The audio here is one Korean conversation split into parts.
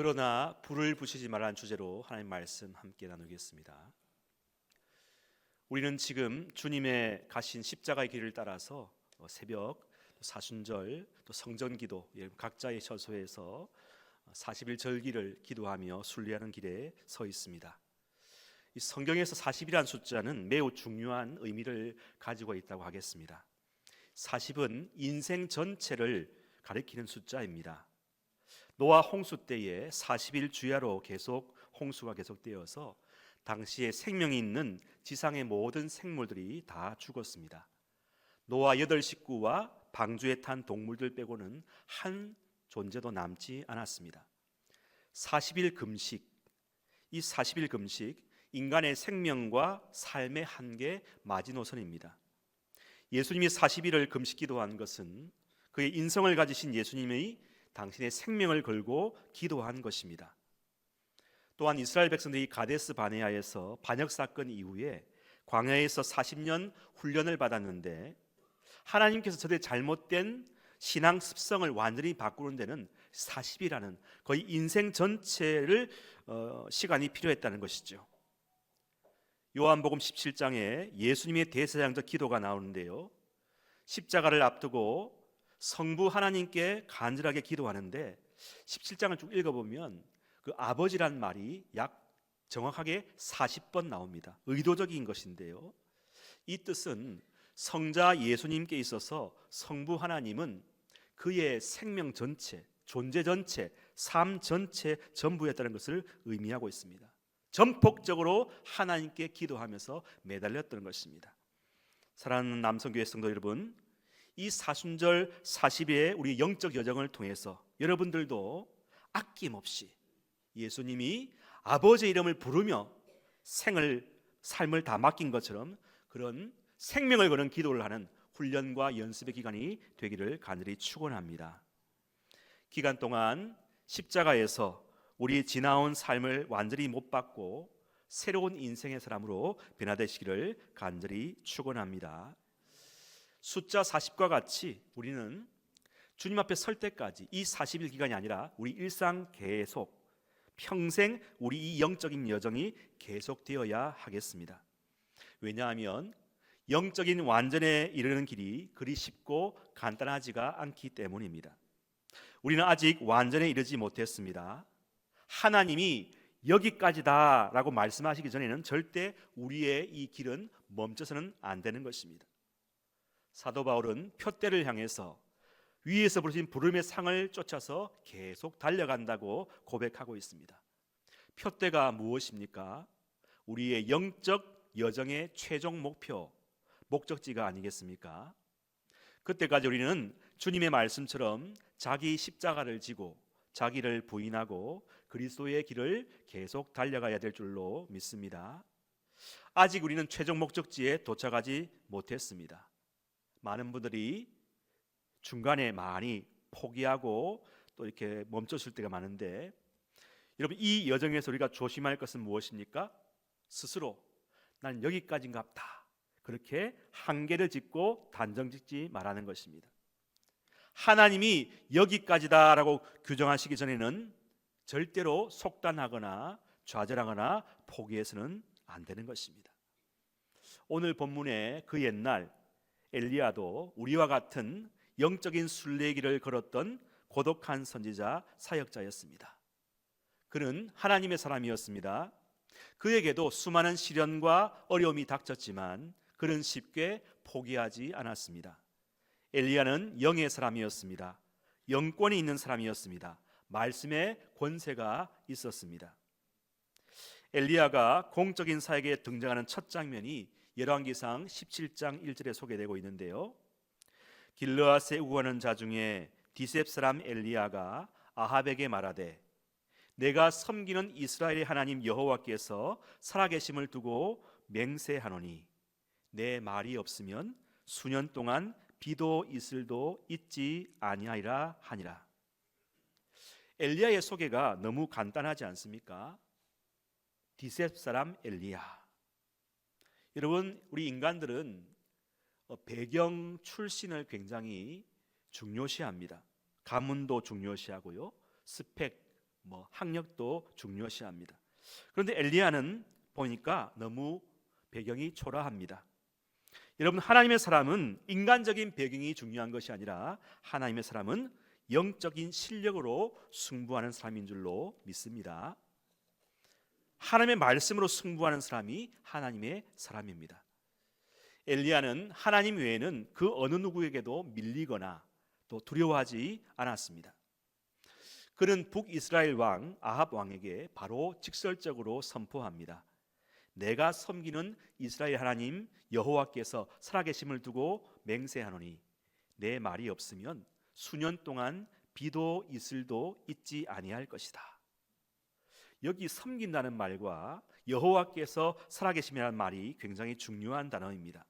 그러나 불을 붙이지 말라는 주제로 하나님 말씀 함께 나누겠습니다. 우리는 지금 주님의 가신 십자가의 길을 따라서 새벽, 사순절, 또 성전기도 각자의 처소에서 40일 절기를 기도하며 순례하는 길에 서 있습니다. 이 성경에서 40이라는 숫자는 매우 중요한 의미를 가지고 있다고 하겠습니다. 40은 인생 전체를 가리키는 숫자입니다. 노아 홍수 때에 40일 주야로 계속 홍수가 계속되어서 당시에 생명이 있는 지상의 모든 생물들이 다 죽었습니다. 노아 8식구와 방주에 탄 동물들 빼고는 한 존재도 남지 않았습니다. 40일 금식, 이 40일 금식 인간의 생명과 삶의 한계 마지노선입니다. 예수님이 40일을 금식 기도한 것은 그의 인성을 가지신 예수님의 당신의 생명을 걸고 기도한 것입니다. 또한 이스라엘 백성들이 가데스 바네아에서 반역 사건 이후에 광야에서 40년 훈련을 받았는데 하나님께서 저들의 잘못된 신앙 습성을 완전히 바꾸는 데는 40이라는 거의 인생 전체를 시간이 필요했다는 것이죠. 요한복음 17장에 예수님의 대제사장적 기도가 나오는데요, 십자가를 앞두고 성부 하나님께 간절하게 기도하는데 17장을 쭉 읽어보면 그 아버지란 말이 약 정확하게 40번 나옵니다. 의도적인 것인데요, 이 뜻은 성자 예수님께 있어서 성부 하나님은 그의 생명 전체, 존재 전체, 삶 전체 전부였다는 것을 의미하고 있습니다. 전폭적으로 하나님께 기도하면서 매달렸던 것입니다. 사랑하는 남성교회 성도 여러분, 이 사순절 40일의 우리 영적 여정을 통해서 여러분들도 아낌없이 예수님이 아버지의 이름을 부르며 삶을 다 맡긴 것처럼 그런 생명을 거는 기도를 하는 훈련과 연습의 기간이 되기를 간절히 축원합니다. 기간 동안 십자가에서 우리 지나온 삶을 완전히 못 받고 새로운 인생의 사람으로 변화되시기를 간절히 축원합니다. 숫자 40과 같이 우리는 주님 앞에 설 때까지 이 40일 기간이 아니라 우리 일상 계속 평생 우리 이 영적인 여정이 계속되어야 하겠습니다. 왜냐하면 영적인 완전에 이르는 길이 그리 쉽고 간단하지가 않기 때문입니다. 우리는 아직 완전에 이르지 못했습니다. 하나님이 여기까지다 라고 말씀하시기 전에는 절대 우리의 이 길은 멈춰서는 안 되는 것입니다. 사도 바울은 표대를 향해서 위에서 부르신 부름의 상을 쫓아서 계속 달려간다고 고백하고 있습니다. 표대가 무엇입니까? 우리의 영적 여정의 최종 목적지가 아니겠습니까? 그때까지 우리는 주님의 말씀처럼 자기 십자가를 지고 자기를 부인하고 그리스도의 길을 계속 달려가야 될 줄로 믿습니다. 아직 우리는 최종 목적지에 도착하지 못했습니다. 많은 분들이 중간에 많이 포기하고 또 이렇게 멈췄을 때가 많은데, 여러분 이 여정에서 우리가 조심할 것은 무엇입니까? 스스로 난 여기까지인갑다 그렇게 한계를 짓고 단정 짓지 말라는 것입니다. 하나님이 여기까지다라고 규정하시기 전에는 절대로 속단하거나 좌절하거나 포기해서는 안 되는 것입니다. 오늘 본문의 그 옛날 엘리야도 우리와 같은 영적인 순례길을 걸었던 고독한 선지자 사역자였습니다. 그는 하나님의 사람이었습니다. 그에게도 수많은 시련과 어려움이 닥쳤지만 그는 쉽게 포기하지 않았습니다. 엘리야는 영의 사람이었습니다. 영권이 있는 사람이었습니다. 말씀의 권세가 있었습니다. 엘리야가 공적인 사역에 등장하는 첫 장면이 열왕기상 17장 1절에 소개되고 있는데요, 길르앗에 우거하는 자 중에 디셉 사람 엘리야가 아합에게 말하되 내가 섬기는 이스라엘의 하나님 여호와께서 살아계심을 두고 맹세하노니 내 말이 없으면 수년 동안 비도 이슬도 있지 아니하리라 하니라. 엘리야의 소개가 너무 간단하지 않습니까? 디셉 사람 엘리야. 여러분 우리 인간들은 배경 출신을 굉장히 중요시합니다. 가문도 중요시하고요, 스펙, 학력도 중요시합니다. 그런데 엘리야는 보니까 너무 배경이 초라합니다. 여러분, 하나님의 사람은 인간적인 배경이 중요한 것이 아니라 하나님의 사람은 영적인 실력으로 승부하는 사람인 줄로 믿습니다. 하나님의 말씀으로 승부하는 사람이 하나님의 사람입니다. 엘리야는 하나님 외에는 그 어느 누구에게도 밀리거나 또 두려워하지 않았습니다. 그는 북이스라엘 왕 아합 왕에게 바로 직설적으로 선포합니다. 내가 섬기는 이스라엘 하나님 여호와께서 살아계심을 두고 맹세하노니 내 말이 없으면 수년 동안 비도 이슬도 있지 아니할 것이다. 여기 섬긴다는 말과 여호와께서 살아계심이라는 말이 굉장히 중요한 단어입니다.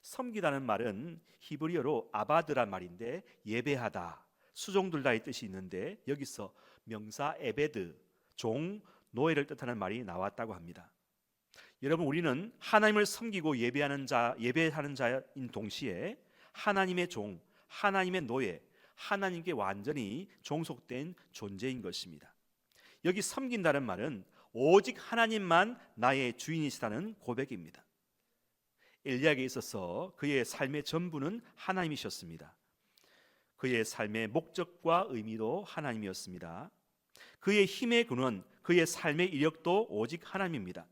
섬기다는 말은 히브리어로 아바드란 말인데 예배하다, 수종들다의 뜻이 있는데 여기서 명사 에베드, 종, 노예를 뜻하는 말이 나왔다고 합니다. 여러분, 우리는 하나님을 섬기고 예배하는 자인 동시에 하나님의 종, 하나님의 노예, 하나님께 완전히 종속된 존재인 것입니다. 여기 섬긴다는 말은 오직 하나님만 나의 주인이시다는 고백입니다. 엘리야에게 있어서 그의 삶의 전부는 하나님이셨습니다. 그의 삶의 목적과 의미도 하나님이었습니다. 그의 힘의 근원, 그의 삶의 이력도 오직 하나님입니다.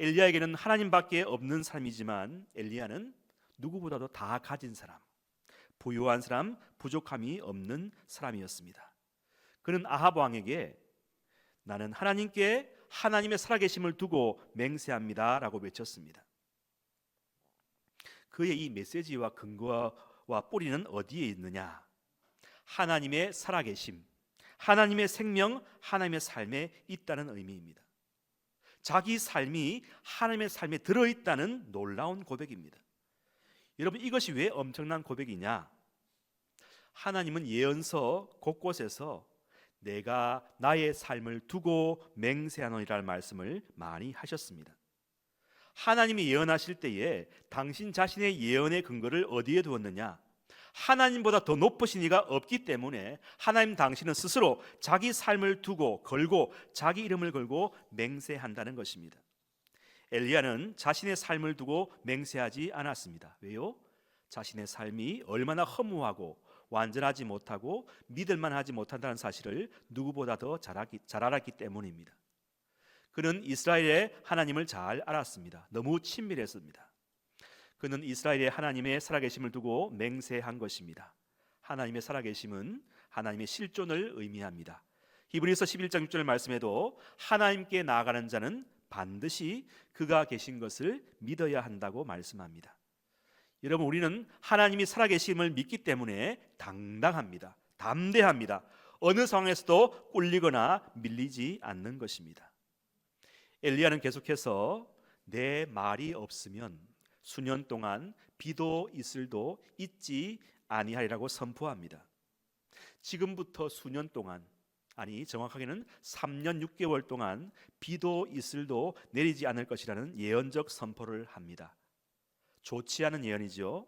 엘리야에게는 하나님밖에 없는 삶이지만 엘리야는 누구보다도 다 가진 사람, 부유한 사람, 부족함이 없는 사람이었습니다. 그는 아합 왕에게 나는 하나님께 하나님의 살아계심을 두고 맹세합니다 라고 외쳤습니다. 그의 이 메시지와 근거와 뿌리는 어디에 있느냐? 하나님의 살아계심, 하나님의 생명, 하나님의 삶에 있다는 의미입니다. 자기 삶이 하나님의 삶에 들어있다는 놀라운 고백입니다. 여러분, 이것이 왜 엄청난 고백이냐? 하나님은 예언서 곳곳에서 내가 나의 삶을 두고 맹세하노니라는 말씀을 많이 하셨습니다. 하나님이 예언하실 때에 당신 자신의 예언의 근거를 어디에 두었느냐? 하나님보다 더 높으신 이가 없기 때문에 하나님 당신은 스스로 자기 삶을 두고 걸고 자기 이름을 걸고 맹세한다는 것입니다. 엘리야는 자신의 삶을 두고 맹세하지 않았습니다. 왜요? 자신의 삶이 얼마나 허무하고 완전하지 못하고 믿을만하지 못한다는 사실을 누구보다 더 잘 알았기 때문입니다. 그는 이스라엘의 하나님을 잘 알았습니다. 너무 친밀했습니다. 그는 이스라엘의 하나님의 살아계심을 두고 맹세한 것입니다. 하나님의 살아계심은 하나님의 실존을 의미합니다. 히브리서 11장 6절 말씀에도 하나님께 나아가는 자는 반드시 그가 계신 것을 믿어야 한다고 말씀합니다. 여러분, 우리는 하나님이 살아계심을 믿기 때문에 당당합니다. 담대합니다. 어느 상황에서도 꿀리거나 밀리지 않는 것입니다. 엘리야는 계속해서 내 말이 없으면 수년 동안 비도 이슬도 있지 아니하리라고 선포합니다. 지금부터 수년 동안, 아니 정확하게는 3년 6개월 동안 비도 이슬도 내리지 않을 것이라는 예언적 선포를 합니다. 좋지 않은 예언이죠.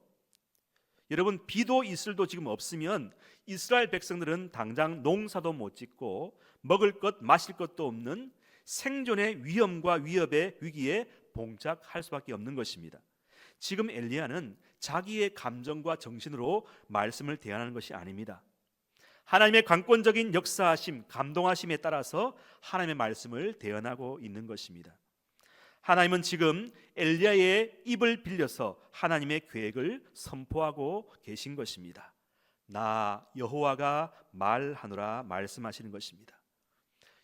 여러분, 비도 이슬도 지금 없으면 이스라엘 백성들은 당장 농사도 못 짓고 먹을 것 마실 것도 없는 생존의 위험과 위협의 위기에 봉착할 수밖에 없는 것입니다. 지금 엘리야는 자기의 감정과 정신으로 말씀을 대하는 것이 아닙니다. 하나님의 강권적인 역사하심, 감동하심에 따라서 하나님의 말씀을 대언하고 있는 것입니다. 하나님은 지금 엘리야의 입을 빌려서 하나님의 계획을 선포하고 계신 것입니다. 나 여호와가 말하노라 말씀하시는 것입니다.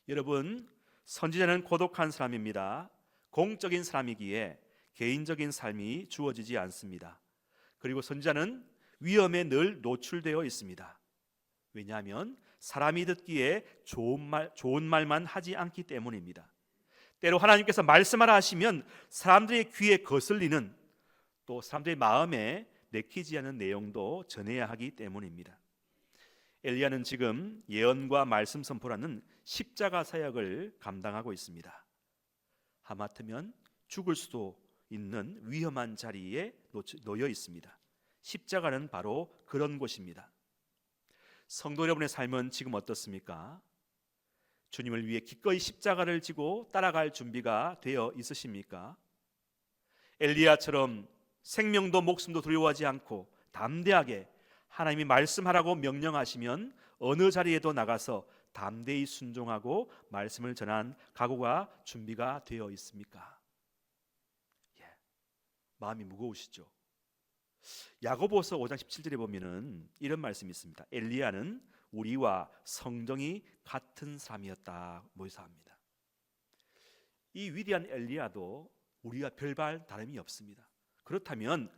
여러분, 선지자는 고독한 사람입니다. 공적인 사람이기에 개인적인 삶이 주어지지 않습니다. 그리고 선지자는 위험에 늘 노출되어 있습니다. 왜냐하면 사람이 듣기에 좋은 말만 하지 않기 때문입니다. 때로 하나님께서 말씀하라 하시면 사람들의 귀에 거슬리는, 또 사람들의 마음에 내키지 않는 내용도 전해야 하기 때문입니다. 엘리야는 지금 예언과 말씀 선포라는 십자가 사역을 감당하고 있습니다. 하마터면 죽을 수도 있는 위험한 자리에 놓여 있습니다. 십자가는 바로 그런 곳입니다. 성도 여러분의 삶은 지금 어떻습니까? 주님을 위해 기꺼이 십자가를 지고 따라갈 준비가 되어 있으십니까? 엘리야처럼 생명도 목숨도 두려워하지 않고 담대하게 하나님이 말씀하라고 명령하시면 어느 자리에도 나가서 담대히 순종하고 말씀을 전한 각오가 준비가 되어 있습니까? 마음이 무거우시죠? 야고보서 5장 17절에 보면은 이런 말씀이 있습니다. 엘리야는 우리와 성정이 같은 사람이었다 모사합니다. 이 위대한 엘리야도 우리와 별반 다름이 없습니다. 그렇다면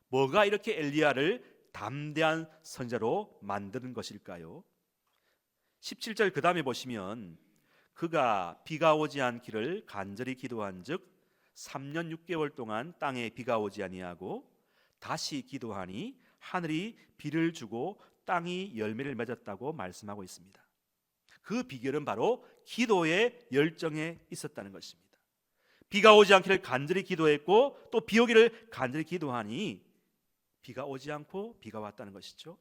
뭐가 이렇게 엘리야를 담대한 선지자로 만드는 것일까요? 17절 그 다음에 보시면 그가 비가 오지 않기를 간절히 기도한즉 3년 6개월 동안 땅에 비가 오지 아니하고 다시 기도하니 하늘이 비를 주고 땅이 열매를 맺었다고 말씀하고 있습니다. 그 비결은 바로 기도의 열정에 있었다는 것입니다. 비가 오지 않기를 간절히 기도했고 또 비 오기를 간절히 기도하니 비가 오지 않고 비가 왔다는 것이죠.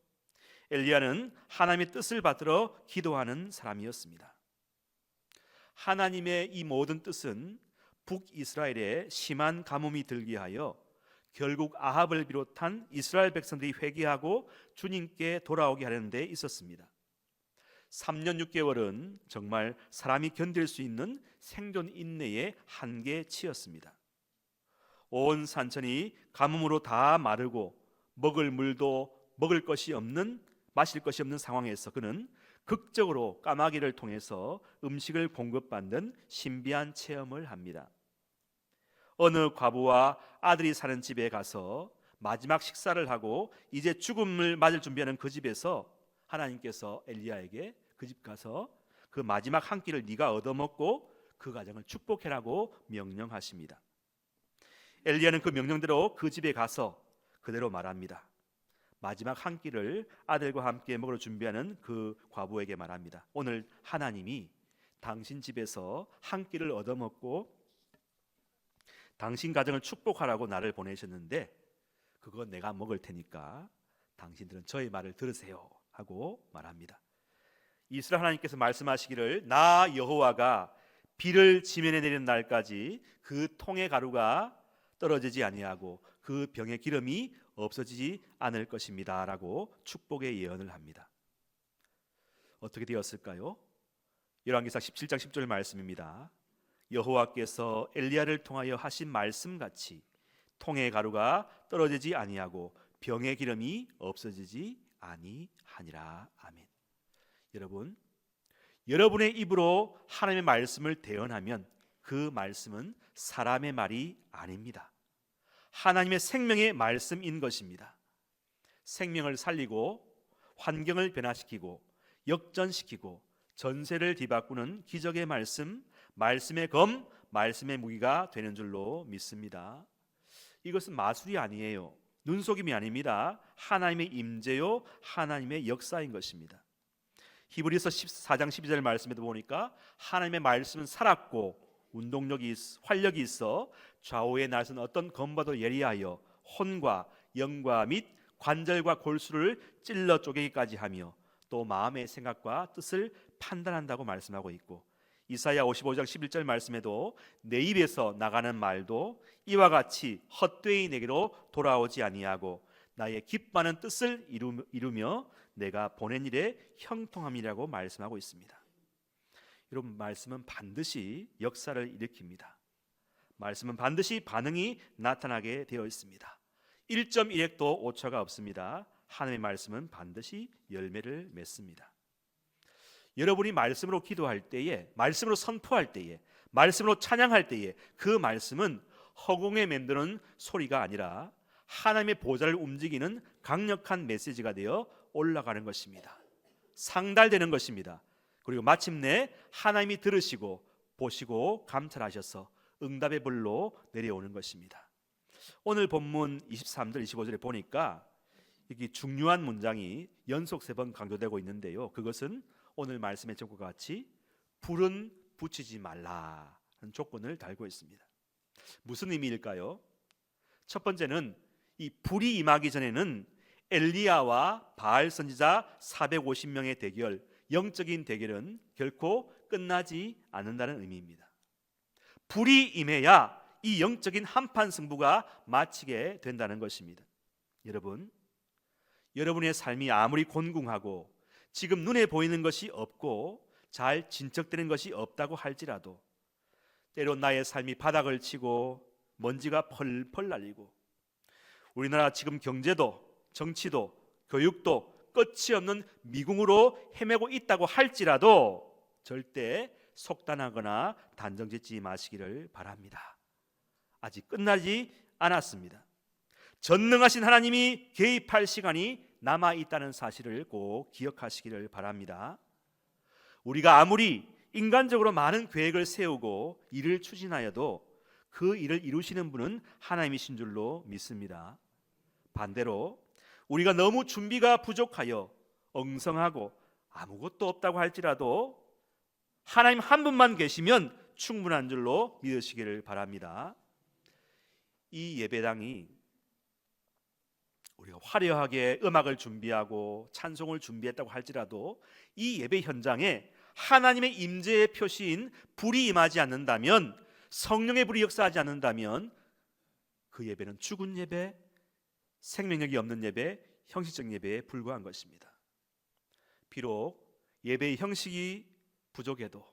엘리야는 하나님의 뜻을 받들어 기도하는 사람이었습니다. 하나님의 이 모든 뜻은 북이스라엘에 심한 가뭄이 들게 하여 결국 아합을 비롯한 이스라엘 백성들이 회개하고 주님께 돌아오게 하는 데 있었습니다. 3년 6개월은 정말 사람이 견딜 수 있는 생존 인내의 한계치였습니다. 온 산천이 가뭄으로 다 마르고 먹을 물도 먹을 것이 없는 마실 것이 없는 상황에서 그는 극적으로 까마귀를 통해서 음식을 공급받는 신비한 체험을 합니다. 어느 과부와 아들이 사는 집에 가서 마지막 식사를 하고 이제 죽음을 맞을 준비하는 그 집에서 하나님께서 엘리야에게 그 집 가서 그 마지막 한 끼를 네가 얻어먹고 그 가정을 축복해라고 명령하십니다. 엘리야는 그 명령대로 그 집에 가서 그대로 말합니다. 마지막 한 끼를 아들과 함께 먹으러 준비하는 그 과부에게 말합니다. 오늘 하나님이 당신 집에서 한 끼를 얻어먹고 당신 가정을 축복하라고 나를 보내셨는데 그거 내가 먹을 테니까 당신들은 저의 말을 들으세요 하고 말합니다. 이스라엘 하나님께서 말씀하시기를 나 여호와가 비를 지면에 내리는 날까지 그 통의 가루가 떨어지지 아니하고 그 병의 기름이 없어지지 않을 것입니다 라고 축복의 예언을 합니다. 어떻게 되었을까요? 열왕기상 17장 10절 말씀입니다. 여호와께서 엘리야를 통하여 하신 말씀같이 통의 가루가 떨어지지 아니하고 병의 기름이 없어지지 아니하니라. 아멘. 여러분, 여러분의 입으로 하나님의 말씀을 대언하면 그 말씀은 사람의 말이 아닙니다. 하나님의 생명의 말씀인 것입니다. 생명을 살리고 환경을 변화시키고 역전시키고 전세를 뒤바꾸는 기적의 말씀, 말씀의 검, 말씀의 무기가 되는 줄로 믿습니다. 이것은 마술이 아니에요. 눈속임이 아닙니다. 하나님의 임재요 하나님의 역사인 것입니다. 히브리서 14장 12절 말씀에도 보니까 하나님의 말씀은 살았고 운동력이 활력이 있어 좌우의 날선 어떤 검과도 예리하여 혼과 영과 및 관절과 골수를 찔러 쪼개기까지 하며 또 마음의 생각과 뜻을 판단한다고 말씀하고 있고 이사야 55장 11절 말씀에도 내 입에서 나가는 말도 이와 같이 헛되이 내게로 돌아오지 아니하고 나의 기뻐하는 뜻을 이루며 내가 보낸 일에 형통함이라고 말씀하고 있습니다. 여러분, 말씀은 반드시 역사를 일으킵니다. 말씀은 반드시 반응이 나타나게 되어 있습니다. 1.1핵도 오차가 없습니다. 하나님의 말씀은 반드시 열매를 맺습니다. 여러분이 말씀으로 기도할 때에, 말씀으로 선포할 때에, 말씀으로 찬양할 때에 그 말씀은 허공에 맴도는 소리가 아니라 하나님의 보좌를 움직이는 강력한 메시지가 되어 올라가는 것입니다. 상달되는 것입니다. 그리고 마침내 하나님이 들으시고 보시고 감찰하셔서 응답의 불로 내려오는 것입니다. 오늘 본문 23절 25절에 보니까 이게 중요한 문장이 연속 3번 강조되고 있는데요. 그것은 오늘 말씀의 조건과 같이 불은 붙이지 말라는 조건을 달고 있습니다. 무슨 의미일까요? 첫 번째는 이 불이 임하기 전에는 엘리야와 바알 선지자 450명의 대결, 영적인 대결은 결코 끝나지 않는다는 의미입니다. 불이 임해야 이 영적인 한판 승부가 마치게 된다는 것입니다. 여러분, 여러분의 삶이 아무리 곤궁하고 지금 눈에 보이는 것이 없고 잘 진척되는 것이 없다고 할지라도, 때론 나의 삶이 바닥을 치고 먼지가 펄펄 날리고 우리나라 지금 경제도 정치도 교육도 끝이 없는 미궁으로 헤매고 있다고 할지라도 절대 속단하거나 단정짓지 마시기를 바랍니다. 아직 끝나지 않았습니다. 전능하신 하나님이 개입할 시간이 남아 있다는 사실을 꼭 기억하시기를 바랍니다. 우리가 아무리 인간적으로 많은 계획을 세우고 일을 추진하여도 그 일을 이루시는 분은 하나님이신 줄로 믿습니다. 반대로 우리가 너무 준비가 부족하여 엉성하고 아무것도 없다고 할지라도 하나님 한 분만 계시면 충분한 줄로 믿으시기를 바랍니다. 이 예배당이 우리가 화려하게 음악을 준비하고 찬송을 준비했다고 할지라도 이 예배 현장에 하나님의 임재의 표시인 불이 임하지 않는다면, 성령의 불이 역사하지 않는다면 그 예배는 죽은 예배, 생명력이 없는 예배, 형식적 예배에 불과한 것입니다. 비록 예배의 형식이 부족해도,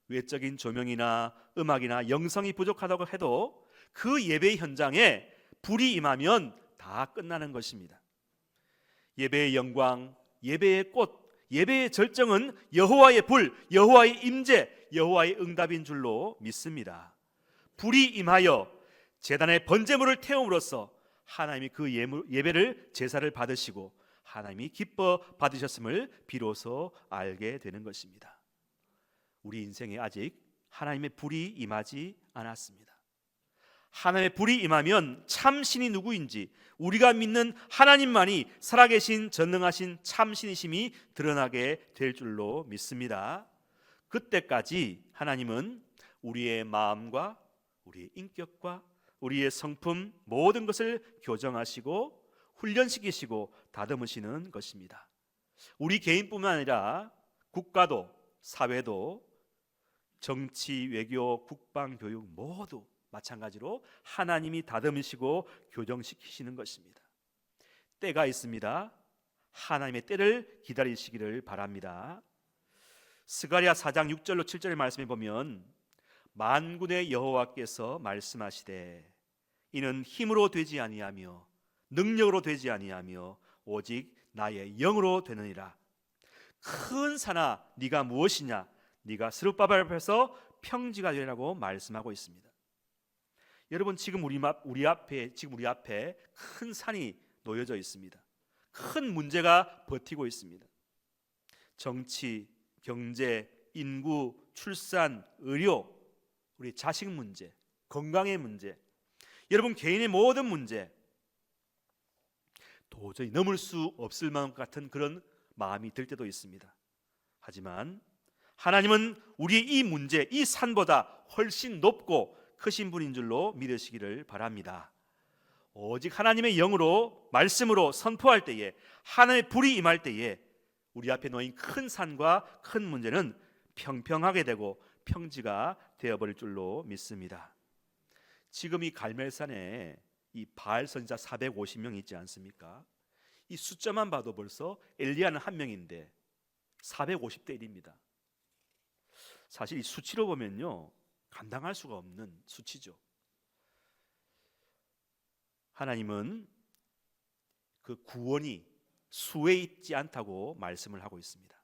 외적인 조명이나 음악이나 영성이 부족하다고 해도 그 예배의 현장에 불이 임하면 다 끝나는 것입니다. 예배의 영광, 예배의 꽃, 예배의 절정은 여호와의 불, 여호와의 임재, 여호와의 응답인 줄로 믿습니다. 불이 임하여 제단에 번제물을 태움으로써 하나님이 그 예배를 제사를 받으시고 하나님이 기뻐 받으셨음을 비로소 알게 되는 것입니다. 우리 인생에 아직 하나님의 불이 임하지 않았습니다. 하나님의 불이 임하면 참신이 누구인지, 우리가 믿는 하나님만이 살아계신 전능하신 참신이심이 드러나게 될 줄로 믿습니다. 그때까지 하나님은 우리의 마음과 우리의 인격과 우리의 성품 모든 것을 교정하시고 훈련시키시고 다듬으시는 것입니다. 우리 개인뿐만 아니라 국가도 사회도 정치, 외교, 국방, 교육 모두 마찬가지로 하나님이 다듬으시고 교정시키시는 것입니다. 때가 있습니다. 하나님의 때를 기다리시기를 바랍니다. 스가랴 4장 6절로 7절의 말씀에 보면 만군의 여호와께서 말씀하시되 이는 힘으로 되지 아니하며 능력으로 되지 아니하며 오직 나의 영으로 되느니라. 큰 산아 네가 무엇이냐, 네가 스룹바벨 앞에서 평지가 되리라고 말씀하고 있습니다. 여러분, 지금 우리 앞에 큰 산이 놓여져 있습니다. 큰 문제가 버티고 있습니다. 정치, 경제, 인구, 출산, 의료, 우리 자식 문제, 건강의 문제, 여러분 개인의 모든 문제, 도저히 넘을 수 없을 만큼 같은 그런 마음이 들 때도 있습니다. 하지만 하나님은 우리의 이 문제, 이 산보다 훨씬 높고 크신 분인 줄로 믿으시기를 바랍니다. 오직 하나님의 영으로 말씀으로 선포할 때에, 하나님의 불이 임할 때에 우리 앞에 놓인 큰 산과 큰 문제는 평평하게 되고 평지가 되어버릴 줄로 믿습니다. 지금 이 갈멜산에 이 바알 선지자 450명 있지 않습니까? 이 숫자만 봐도 벌써 엘리야는 한 명인데 450대 1입니다. 사실 이 수치로 보면요, 감당할 수가 없는 수치죠. 하나님은 그 구원이 수에 있지 않다고 말씀을 하고 있습니다.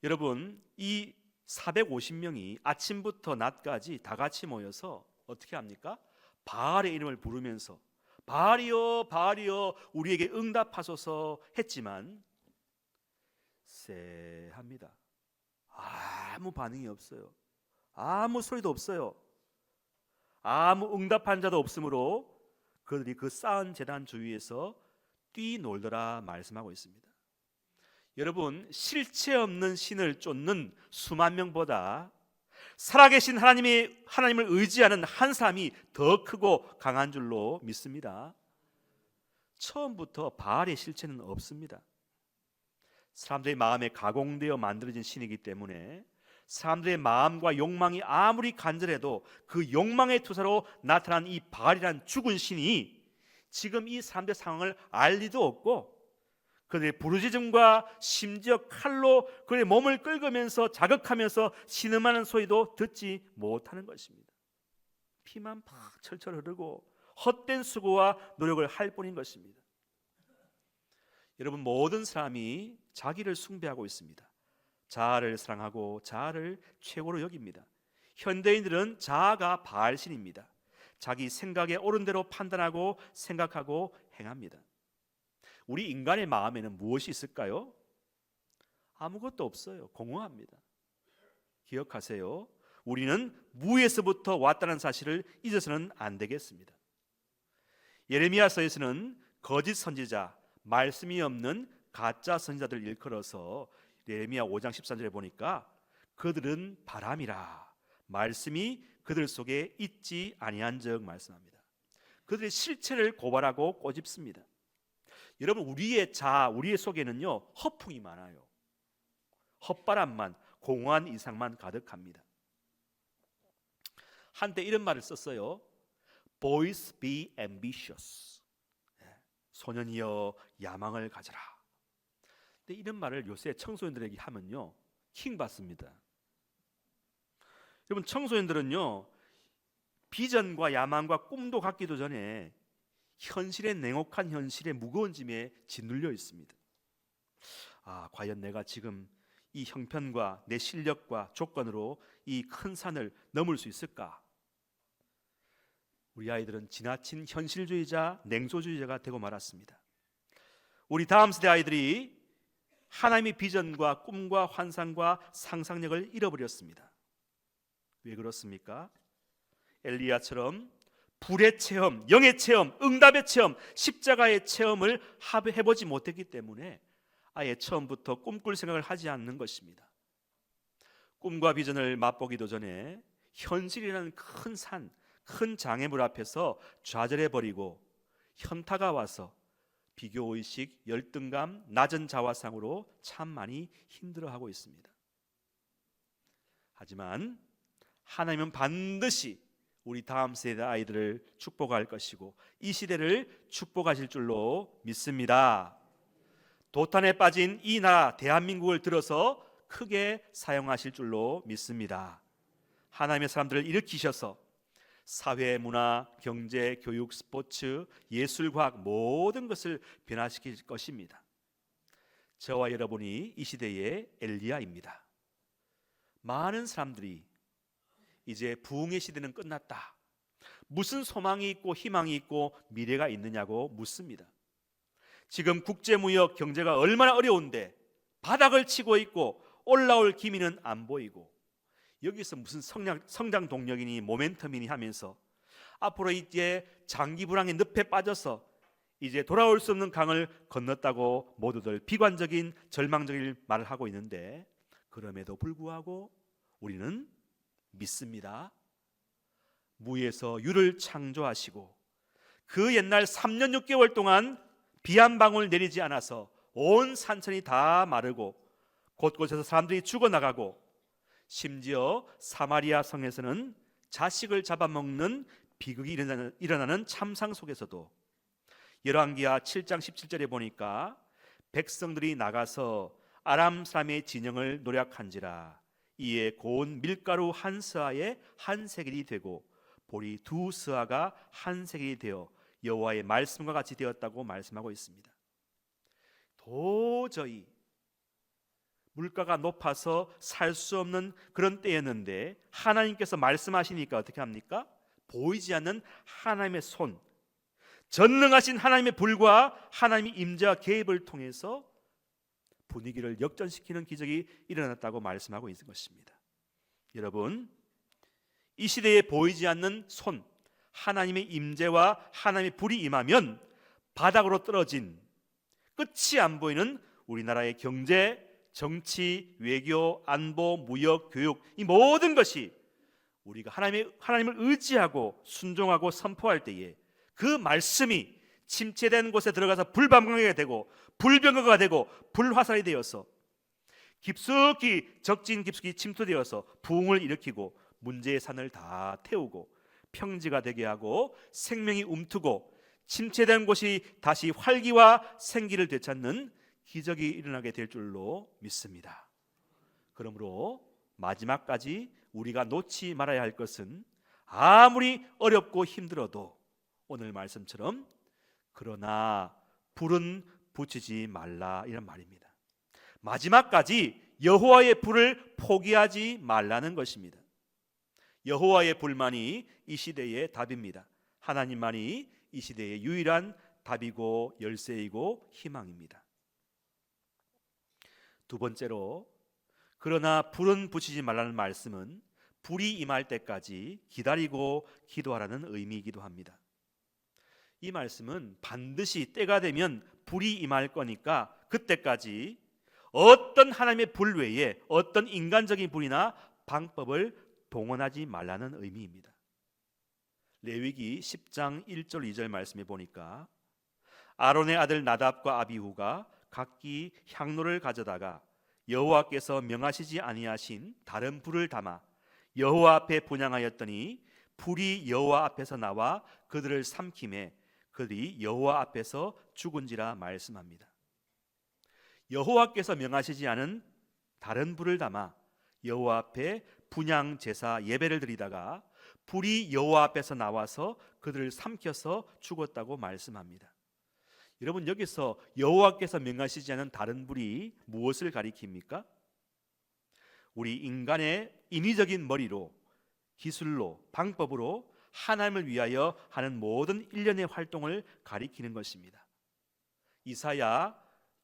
여러분, 이 450명이 아침부터 낮까지 다 같이 모여서 어떻게 합니까? 바알의 이름을 부르면서 바알이여 바알이여 우리에게 응답하소서 했지만 쎄합니다. 아무 반응이 없어요. 아무 소리도 없어요. 아무 응답한 자도 없으므로 그들이 그 쌓은 제단 주위에서 뛰놀더라 말씀하고 있습니다. 여러분, 실체 없는 신을 쫓는 수만 명보다 살아계신 하나님을 의지하는 한 사람이 더 크고 강한 줄로 믿습니다. 처음부터 바알의 실체는 없습니다. 사람들의 마음에 가공되어 만들어진 신이기 때문에 사람들의 마음과 욕망이 아무리 간절해도 그 욕망의 투사로 나타난 이 바알이란 죽은 신이 지금 이 사람들의 상황을 알 리도 없고 그들의 부르짖음과 심지어 칼로 그의 몸을 긁으면서 자극하면서 신음하는 소리도 듣지 못하는 것입니다. 피만 팍 철철 흐르고 헛된 수고와 노력을 할 뿐인 것입니다. 여러분, 모든 사람이 자기를 숭배하고 있습니다. 자아를 사랑하고 자아를 최고로 여깁니다. 현대인들은 자아가 바알신입니다. 자기 생각에 옳은 대로 판단하고 생각하고 행합니다. 우리 인간의 마음에는 무엇이 있을까요? 아무것도 없어요. 공허합니다. 기억하세요. 우리는 무에서부터 왔다는 사실을 잊어서는 안 되겠습니다. 예레미야서에서는 거짓 선지자, 말씀이 없는 가짜 선지자들 일컬어서 예레미야 5장 13절에 보니까 그들은 바람이라 말씀이 그들 속에 있지 아니한 적 말씀합니다. 그들의 실체를 고발하고 꼬집습니다. 여러분, 우리의 자아, 우리의 속에는요 허풍이 많아요. 헛바람만, 공허한 이상만 가득합니다. 한때 이런 말을 썼어요. Boys be ambitious. 소년이여 야망을 가져라. 근데 이런 말을 요새 청소년들에게 하면요 킹 받습니다. 여러분, 청소년들은요 비전과 야망과 꿈도 갖기도 전에 현실의 냉혹한 현실의 무거운 짐에 짓눌려 있습니다. 과연 내가 지금 이 형편과 내 실력과 조건으로 이 큰 산을 넘을 수 있을까? 우리 아이들은 지나친 현실주의자, 냉소주의자가 되고 말았습니다. 우리 다음 세대 아이들이 하나님의 비전과 꿈과 환상과 상상력을 잃어버렸습니다. 왜 그렇습니까? 엘리야처럼 불의 체험, 영의 체험, 응답의 체험, 십자가의 체험을 해보지 못했기 때문에 아예 처음부터 꿈꿀 생각을 하지 않는 것입니다. 꿈과 비전을 맛보기도 전에 현실이라는 큰 산, 큰 장애물 앞에서 좌절해버리고 현타가 와서 비교의식, 열등감, 낮은 자화상으로 참 많이 힘들어하고 있습니다. 하지만 하나님은 반드시 우리 다음 세대 아이들을 축복할 것이고 이 시대를 축복하실 줄로 믿습니다. 도탄에 빠진 이 나라 대한민국을 들어서 크게 사용하실 줄로 믿습니다. 하나님의 사람들을 일으키셔서 사회, 문화, 경제, 교육, 스포츠, 예술, 과학 모든 것을 변화시킬 것입니다. 저와 여러분이 이 시대의 엘리야입니다. 많은 사람들이 이제 부흥의 시대는 끝났다, 무슨 소망이 있고 희망이 있고 미래가 있느냐고 묻습니다. 지금 국제무역 경제가 얼마나 어려운데 바닥을 치고 있고 올라올 기미는 안 보이고 여기서 무슨 성장 동력이니 모멘텀이니 하면서 앞으로 이제 장기 불황의 늪에 빠져서 이제 돌아올 수 없는 강을 건넜다고 모두들 비관적인 절망적인 말을 하고 있는데, 그럼에도 불구하고 우리는 믿습니다. 무에서 유를 창조하시고 그 옛날 3년 6개월 동안 비 한 방울 내리지 않아서 온 산천이 다 마르고 곳곳에서 사람들이 죽어나가고 심지어 사마리아 성에서는 자식을 잡아먹는 비극이 일어나는 참상 속에서도 열왕기하 7장 17절에 보니까 백성들이 나가서 아람 사람의 진영을 노략한지라 이에 고운 밀가루 한 스아에 한 세겔이 되고 보리 두 스아가 한 세겔이 되어 여호와의 말씀과 같이 되었다고 말씀하고 있습니다. 도저히 물가가 높아서 살 수 없는 그런 때였는데 하나님께서 말씀하시니까 어떻게 합니까? 보이지 않는 하나님의 손, 전능하신 하나님의 불과 하나님의 임재와 개입을 통해서 분위기를 역전시키는 기적이 일어났다고 말씀하고 있는 것입니다. 여러분, 이 시대에 보이지 않는 손, 하나님의 임재와 하나님의 불이 임하면 바닥으로 떨어진 끝이 안 보이는 우리나라의 경제, 정치, 외교, 안보, 무역, 교육, 이 모든 것이 우리가 하나님을 의지하고 순종하고 선포할 때에 그 말씀이 침체된 곳에 들어가서 불방광이 되고 불병거가 되고 불화살이 되어서 깊숙이 적진 깊숙이 침투되어서 부흥을 일으키고 문제의 산을 다 태우고 평지가 되게 하고 생명이 움트고 침체된 곳이 다시 활기와 생기를 되찾는 기적이 일어나게 될 줄로 믿습니다. 그러므로 마지막까지 우리가 놓지 말아야 할 것은 아무리 어렵고 힘들어도 오늘 말씀처럼 그러나 불은 붙이지 말라 이런 말입니다. 마지막까지 여호와의 불을 포기하지 말라는 것입니다. 여호와의 불만이 이 시대의 답입니다. 하나님만이 이 시대의 유일한 답이고 열쇠이고 희망입니다. 두 번째로 그러나 불은 붙이지 말라는 말씀은 불이 임할 때까지 기다리고 기도하라는 의미이기도 합니다. 이 말씀은 반드시 때가 되면 불이 임할 거니까 그때까지 어떤 하나님의 불 외에 어떤 인간적인 불이나 방법을 동원하지 말라는 의미입니다. 레위기 10장 1절 2절 말씀에 보니까 아론의 아들 나답과 아비후가 각기 향로를 가져다가 여호와께서 명하시지 아니하신 다른 불을 담아 여호와 앞에 분향하였더니 불이 여호와 앞에서 나와 그들을 삼키매 그들이 여호와 앞에서 죽은지라 말씀합니다. 여호와께서 명하시지 않은 다른 불을 담아 여호와 앞에 분향 제사 예배를 드리다가 불이 여호와 앞에서 나와서 그들을 삼켜서 죽었다고 말씀합니다. 여러분, 여기서 여호와께서 명하시지 않은 다른 불이 무엇을 가리킵니까? 우리 인간의 인위적인 머리로, 기술로, 방법으로 하나님을 위하여 하는 모든 일련의 활동을 가리키는 것입니다. 이사야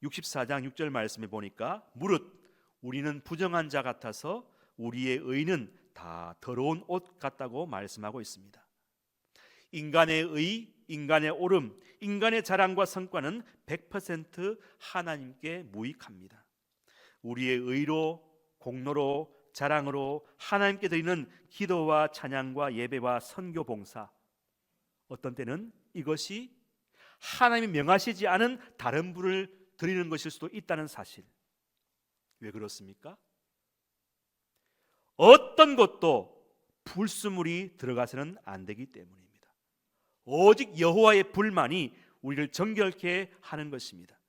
64장 6절 말씀에 보니까 무릇 우리는 부정한 자 같아서 우리의 의는 다 더러운 옷 같다고 말씀하고 있습니다. 인간의 의, 인간의 옳음, 인간의 자랑과 성과는 100% 하나님께 무익합니다. 우리의 의로, 공로로, 자랑으로 하나님께 드리는 기도와 찬양과 예배와 선교 봉사, 어떤 때는 이것이 하나님이 명하시지 않은 다른 불을 드리는 것일 수도 있다는 사실. 왜 그렇습니까? 어떤 것도 불수물이 들어가서는 안 되기 때문입니다. 오직 여호와의 불만이 우리를 정결케 하는 것입니다.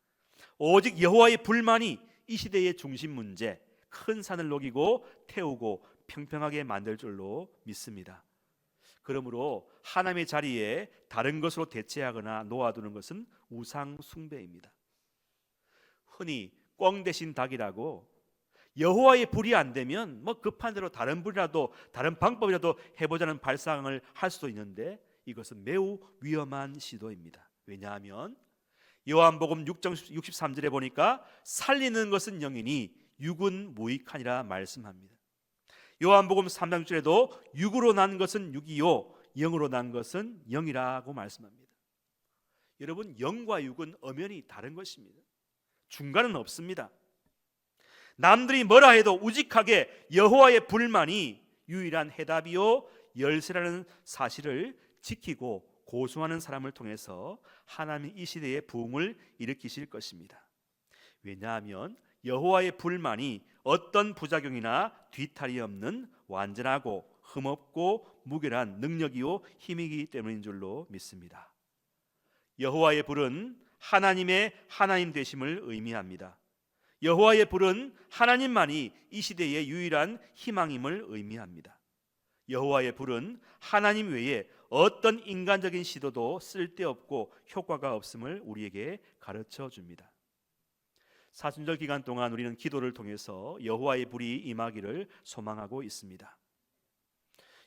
오직 여호와의 불만이 이 시대의 중심 문제, 큰 산을 녹이고 태우고 평평하게 만들 줄로 믿습니다. 그러므로 하나님의 자리에 다른 것으로 대체하거나 놓아두는 것은 우상 숭배입니다. 흔히 꿩 대신 닭이라고 여호와의 불이 안 되면 뭐 급한 대로 다른 불이라도 다른 방법이라도 해보자는 발상을 할 수도 있는데 이것은 매우 위험한 시도입니다. 왜냐하면 요한복음 6장 63절에 보니까 살리는 것은 영이니 육은 무익하니라 말씀합니다. 요한복음 3장 6절에도 육으로 난 것은 육이요 영으로 난 것은 영이라고 말씀합니다. 여러분, 영과 육은 엄연히 다른 것입니다. 중간은 없습니다. 남들이 뭐라 해도 우직하게 여호와의 불만이 유일한 해답이요 열쇠라는 사실을 지키고 고수하는 사람을 통해서 하나님이 이 시대에 부흥을 일으키실 것입니다. 왜냐하면 여호와의 불만이 어떤 부작용이나 뒤탈이 없는 완전하고 흠없고 무결한 능력이요 힘이기 때문인 줄로 믿습니다. 여호와의 불은 하나님의 하나님 되심을 의미합니다. 여호와의 불은 하나님만이 이 시대의 유일한 희망임을 의미합니다. 여호와의 불은 하나님 외에 어떤 인간적인 시도도 쓸데없고 효과가 없음을 우리에게 가르쳐 줍니다. 사순절 기간 동안 우리는 기도를 통해서 여호와의 불이 임하기를 소망하고 있습니다.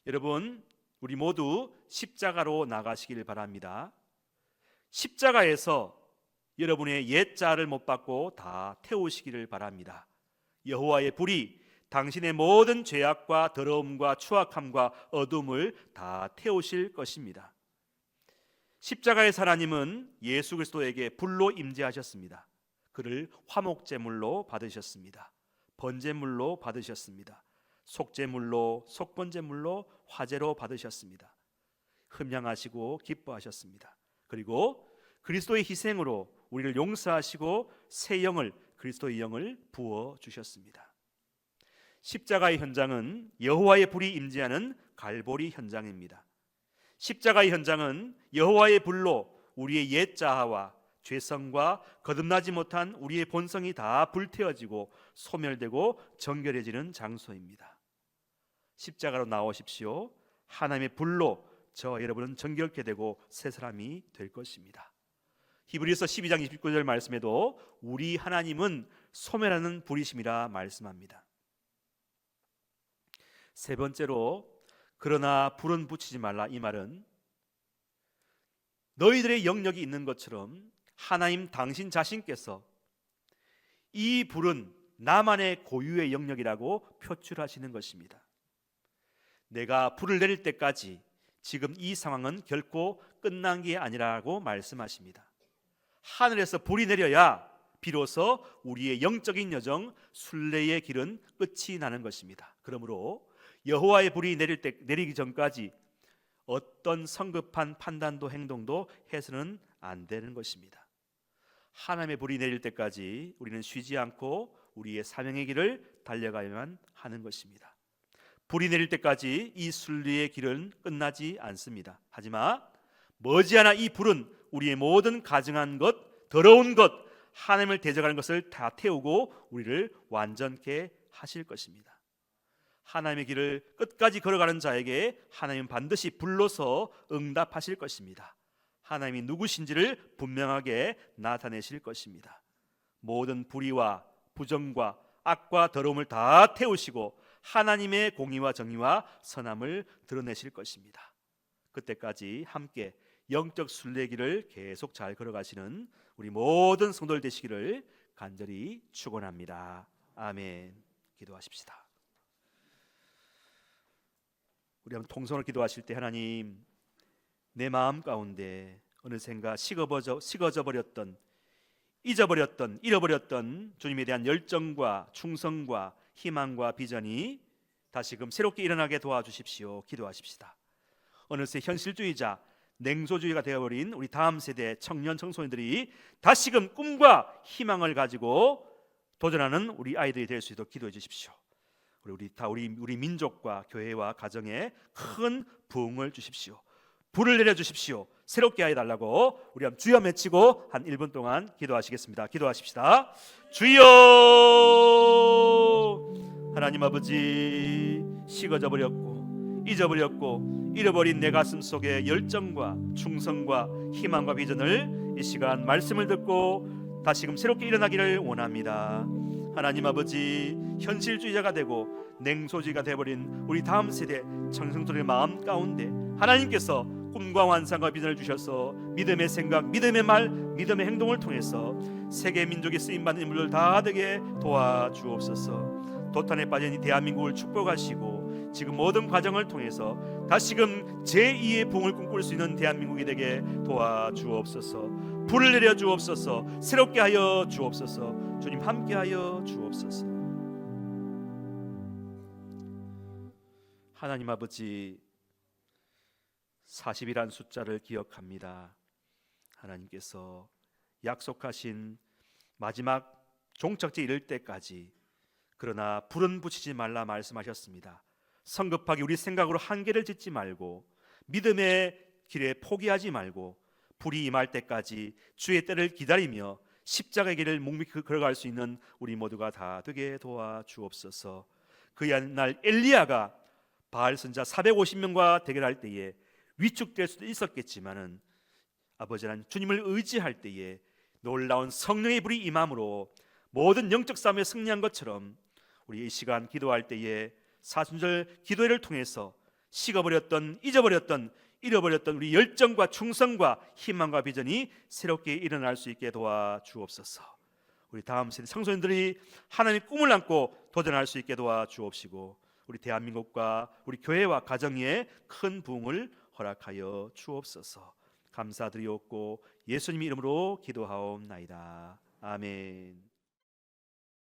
여러분, 우리 모두 십자가로 나가시길 바랍니다. 십자가에서 여러분의 옛자를 못 받고 다 태우시기를 바랍니다. 여호와의 불이 당신의 모든 죄악과 더러움과 추악함과 어둠을 다 태우실 것입니다. 십자가의 하나님은 예수 그리스도에게 불로 임재하셨습니다. 그를 화목제물로 받으셨습니다. 번제물로 받으셨습니다. 속제물로, 속번제물로, 화제로 받으셨습니다. 흠양하시고 기뻐하셨습니다. 그리고 그리스도의 희생으로 우리를 용서하시고 새 영을, 그리스도의 영을 부어 주셨습니다. 십자가의 현장은 여호와의 불이 임재하는 갈보리 현장입니다. 십자가의 현장은 여호와의 불로 우리의 옛 자아와 죄성과 거듭나지 못한 우리의 본성이 다 불태워지고 소멸되고 정결해지는 장소입니다. 십자가로 나오십시오. 하나님의 불로 저와 여러분은 정결케 되고 새 사람이 될 것입니다. 히브리서 12장 29절 말씀에도 우리 하나님은 소멸하는 불이심이라 말씀합니다. 세 번째로, 그러나 불은 붙이지 말라. 이 말은 너희들의 영역이 있는 것처럼 하나님 당신 자신께서 이 불은 나만의 고유의 영역이라고 표출하시는 것입니다. 내가 불을 내릴 때까지 지금 이 상황은 결코 끝난 게 아니라고 말씀하십니다. 하늘에서 불이 내려야 비로소 우리의 영적인 여정 순례의 길은 끝이 나는 것입니다. 그러므로 여호와의 불이 내리기 전까지 어떤 성급한 판단도 행동도 해서는 안 되는 것입니다. 하나님의 불이 내릴 때까지 우리는 쉬지 않고 우리의 사명의 길을 달려가야만 하는 것입니다. 불이 내릴 때까지 이 순례의 길은 끝나지 않습니다. 하지만 머지않아 이 불은 우리의 모든 가증한 것, 더러운 것, 하나님을 대적하는 것을 다 태우고 우리를 완전케 하실 것입니다. 하나님의 길을 끝까지 걸어가는 자에게 하나님은 반드시 불러서 응답하실 것입니다. 하나님이 누구신지를 분명하게 나타내실 것입니다. 모든 불의와 부정과 악과 더러움을 다 태우시고 하나님의 공의와 정의와 선함을 드러내실 것입니다. 그때까지 함께 영적 순례길을 계속 잘 걸어가시는 우리 모든 성도들 되시기를 간절히 축원합니다. 아멘. 기도하십시다. 우리 한번 통성을 기도하실 때, 하나님, 내 마음 가운데 어느샌가 식어져 버렸던, 잊어버렸던, 잃어버렸던 주님에 대한 열정과 충성과 희망과 비전이 다시금 새롭게 일어나게 도와주십시오. 기도하십시다. 어느새 현실주의자, 냉소주의가 되어버린 우리 다음 세대 청년 청소년들이 다시금 꿈과 희망을 가지고 도전하는 우리 아이들이 될 수 있도록 기도해 주십시오. 우리 민족과 교회와 가정에 큰 부흥을 주십시오. 불을 내려 주십시오. 새롭게 하여 달라고 우리 한번 주여 외치고 한 1분 동안 기도하시겠습니다. 기도하십시다. 주여! 하나님 아버지, 식어져 버렸고 잊어버렸고 잃어버린 내 가슴 속에 열정과 충성과 희망과 비전을 이 시간 말씀을 듣고 다시금 새롭게 일어나기를 원합니다. 하나님 아버지, 현실주의자가 되고 냉소주의가 되어버린 우리 다음 세대 청성들의 마음 가운데 하나님께서 꿈과 환상과 비전을 주셔서 믿음의 생각, 믿음의 말, 믿음의 행동을 통해서 세계 민족이 쓰임받는 인물들 다 되게 도와주옵소서. 도탄에 빠진 이 대한민국을 축복하시고 지금 모든 과정을 통해서 다시금 제2의 부흥을 꿈꿀 수 있는 대한민국이 되게 도와주옵소서. 불을 내려 주옵소서. 새롭게 하여 주옵소서. 주님 함께 하여 주옵소서. 하나님 아버지, 40이란 숫자를 기억합니다. 하나님께서 약속하신 마지막 종착지에 이를 때까지, 그러나 불은 붙이지 말라 말씀하셨습니다. 성급하게 우리 생각으로 한계를 짓지 말고 믿음의 길에 포기하지 말고 불이 임할 때까지 주의 때를 기다리며 십자가의 길을 묵묵히 걸어갈 수 있는 우리 모두가 다 되게 도와주옵소서. 그 옛날 엘리야가 바알 선자 450명과 대결할 때에 위축될 수도 있었겠지만은 아버지 하나님, 주님을 의지할 때에 놀라운 성령의 불이 임함으로 모든 영적 싸움에 승리한 것처럼 우리 이 시간 기도할 때에 사순절 기도회를 통해서 식어버렸던, 잊어버렸던, 잃어버렸던 우리 열정과 충성과 희망과 비전이 새롭게 일어날 수 있게 도와주옵소서. 우리 다음 세대 청소년들이 하나님의 꿈을 안고 도전할 수 있게 도와주옵시고 우리 대한민국과 우리 교회와 가정에 큰 부흥을 허락하여 주옵소서. 감사드리옵고 예수님 이름으로 기도하옵나이다. 아멘.